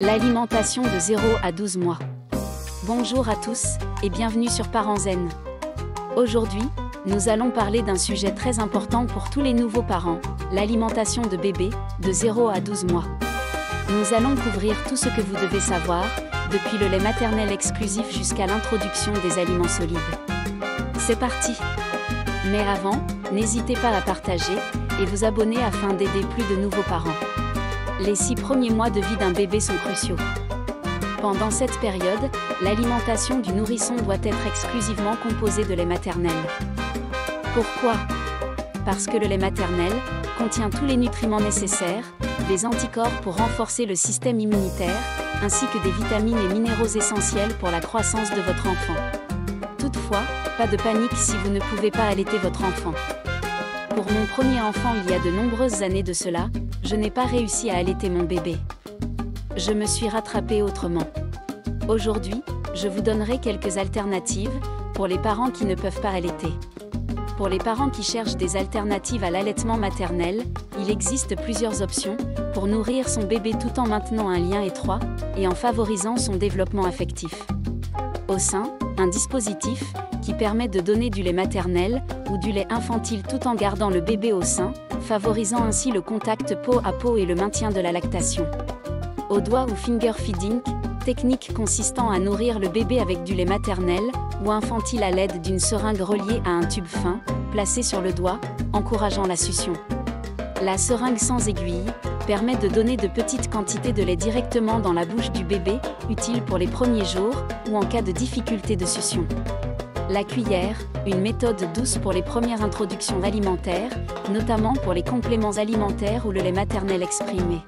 L'alimentation de 0 à 12 mois. Bonjour à tous, et bienvenue sur Parents Zen. Aujourd'hui, nous allons parler d'un sujet très important pour tous les nouveaux parents, l'alimentation de bébés, de 0 à 12 mois. Nous allons couvrir tout ce que vous devez savoir, depuis le lait maternel exclusif jusqu'à l'introduction des aliments solides. C'est parti! Mais avant, n'hésitez pas à partager, et vous abonner afin d'aider plus de nouveaux parents. Les 6 premiers mois de vie d'un bébé sont cruciaux. Pendant cette période, l'alimentation du nourrisson doit être exclusivement composée de lait maternel. Pourquoi? Parce que le lait maternel contient tous les nutriments nécessaires, des anticorps pour renforcer le système immunitaire, ainsi que des vitamines et minéraux essentiels pour la croissance de votre enfant. Toutefois, pas de panique si vous ne pouvez pas allaiter votre enfant. Pour mon premier enfant il y a de nombreuses années de cela, je n'ai pas réussi à allaiter mon bébé. Je me suis rattrapée autrement. Aujourd'hui, je vous donnerai quelques alternatives pour les parents qui ne peuvent pas allaiter. Pour les parents qui cherchent des alternatives à l'allaitement maternel, il existe plusieurs options pour nourrir son bébé tout en maintenant un lien étroit et en favorisant son développement affectif. Au sein, un dispositif qui permet de donner du lait maternel ou du lait infantile tout en gardant le bébé au sein, favorisant ainsi le contact peau à peau et le maintien de la lactation. Au doigt ou finger feeding, technique consistant à nourrir le bébé avec du lait maternel ou infantile à l'aide d'une seringue reliée à un tube fin, placé sur le doigt, encourageant la succion. La seringue sans aiguille permet de donner de petites quantités de lait directement dans la bouche du bébé, utile pour les premiers jours ou en cas de difficulté de succion. La cuillère, une méthode douce pour les premières introductions alimentaires, notamment pour les compléments alimentaires ou le lait maternel exprimé.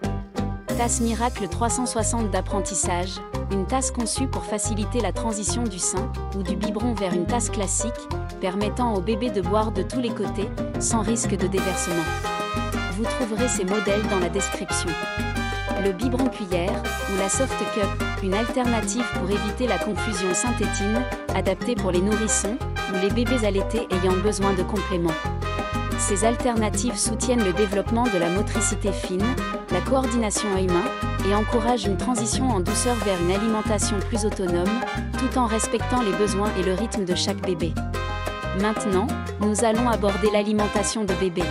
Tasse Miracle 360 d'apprentissage, une tasse conçue pour faciliter la transition du sein ou du biberon vers une tasse classique, permettant au bébé de boire de tous les côtés, sans risque de déversement. Vous trouverez ces modèles dans la description. Le biberon cuillère, ou la soft cup, une alternative pour éviter la confusion sein-tétine, adaptée pour les nourrissons, ou les bébés allaités ayant besoin de compléments. Ces alternatives soutiennent le développement de la motricité fine, la coordination œil-main, et encouragent une transition en douceur vers une alimentation plus autonome, tout en respectant les besoins et le rythme de chaque bébé. Maintenant, nous allons aborder l'alimentation de bébé.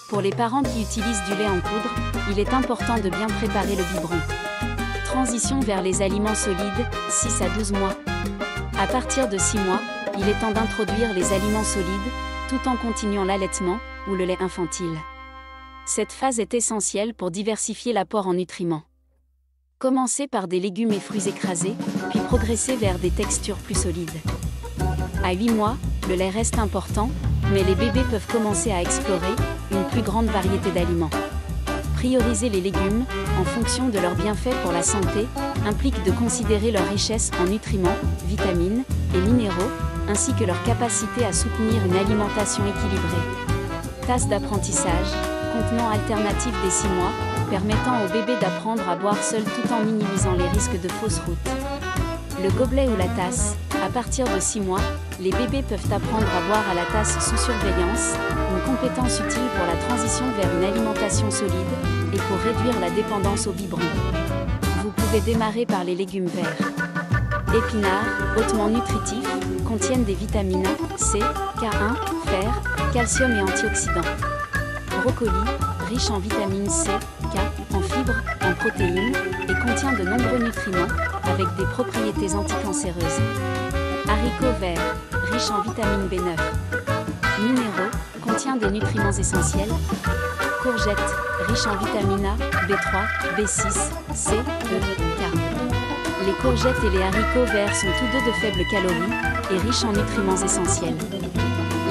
Pour les parents qui utilisent du lait en poudre, il est important de bien préparer le biberon. Transition vers les aliments solides, 6 à 12 mois. À partir de 6 mois, il est temps d'introduire les aliments solides, tout en continuant l'allaitement ou le lait infantile. Cette phase est essentielle pour diversifier l'apport en nutriments. Commencez par des légumes et fruits écrasés, puis progressez vers des textures plus solides. À 8 mois, le lait reste important, mais les bébés peuvent commencer à explorer une plus grande variété d'aliments. Prioriser les légumes, en fonction de leurs bienfaits pour la santé, implique de considérer leur richesse en nutriments, vitamines et minéraux, ainsi que leur capacité à soutenir une alimentation équilibrée. Tasse d'apprentissage, contenant alternatif des 6 mois, permettant au bébé d'apprendre à boire seul tout en minimisant les risques de fausse route. Le gobelet ou la tasse, à partir de 6 mois, les bébés peuvent apprendre à boire à la tasse sous surveillance, une compétence utile pour la transition vers une alimentation solide et pour réduire la dépendance au biberon. Vous pouvez démarrer par les légumes verts. Épinards, hautement nutritifs, contiennent des vitamines C, K1, fer, calcium et antioxydants. Brocoli, riche en vitamine C, K, en fibres, en protéines, et contient de nombreux nutriments, avec des propriétés anticancéreuses. Haricots verts, riche en vitamine B9. Minéraux, contient des nutriments essentiels. Courgettes, riche en vitamine A, B3, B6, C, E, K. Les courgettes et les haricots verts sont tous deux de faibles calories et riches en nutriments essentiels.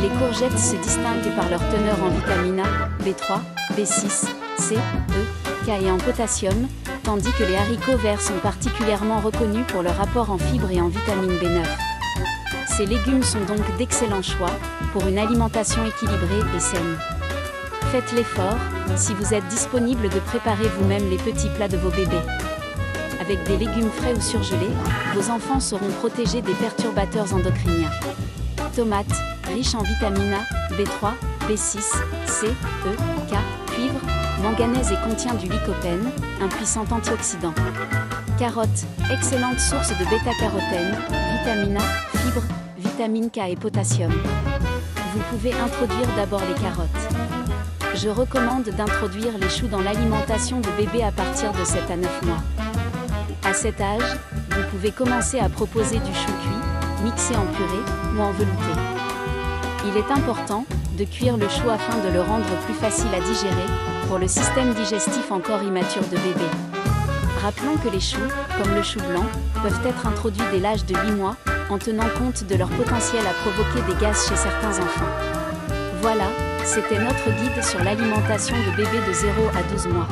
Les courgettes se distinguent par leur teneur en vitamine A, B3, B6, C, E, K et en potassium, tandis que les haricots verts sont particulièrement reconnus pour leur apport en fibres et en vitamine B9. Ces légumes sont donc d'excellents choix pour une alimentation équilibrée et saine. Faites l'effort, si vous êtes disponible, de préparer vous-même les petits plats de vos bébés. Avec des légumes frais ou surgelés, vos enfants seront protégés des perturbateurs endocriniens. Tomates, riches en vitamine A, B3, B6, C, E, K, cuivre, manganèse et contient du lycopène, un puissant antioxydant. Carottes, excellente source de bêta-carotène, vitamine A, fibres, vitamine K et potassium. Vous pouvez introduire d'abord les carottes. Je recommande d'introduire les choux dans l'alimentation de bébé à partir de 7 à 9 mois. À cet âge, vous pouvez commencer à proposer du chou cuit, mixé en purée ou en velouté. Il est important de cuire le chou afin de le rendre plus facile à digérer pour le système digestif encore immature de bébé. Rappelons que les choux, comme le chou blanc, peuvent être introduits dès l'âge de 8 mois, en tenant compte de leur potentiel à provoquer des gaz chez certains enfants. Voilà, c'était notre guide sur l'alimentation de bébés de 0 à 12 mois.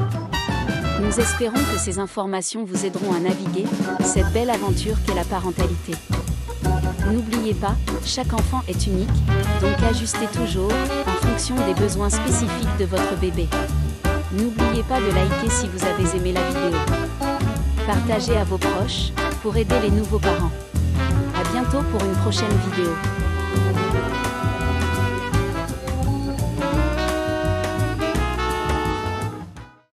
Nous espérons que ces informations vous aideront à naviguer cette belle aventure qu'est la parentalité. N'oubliez pas, chaque enfant est unique, donc ajustez toujours en fonction des besoins spécifiques de votre bébé. N'oubliez pas de liker si vous avez aimé la vidéo. Partagez à vos proches pour aider les nouveaux parents. À bientôt pour une prochaine vidéo.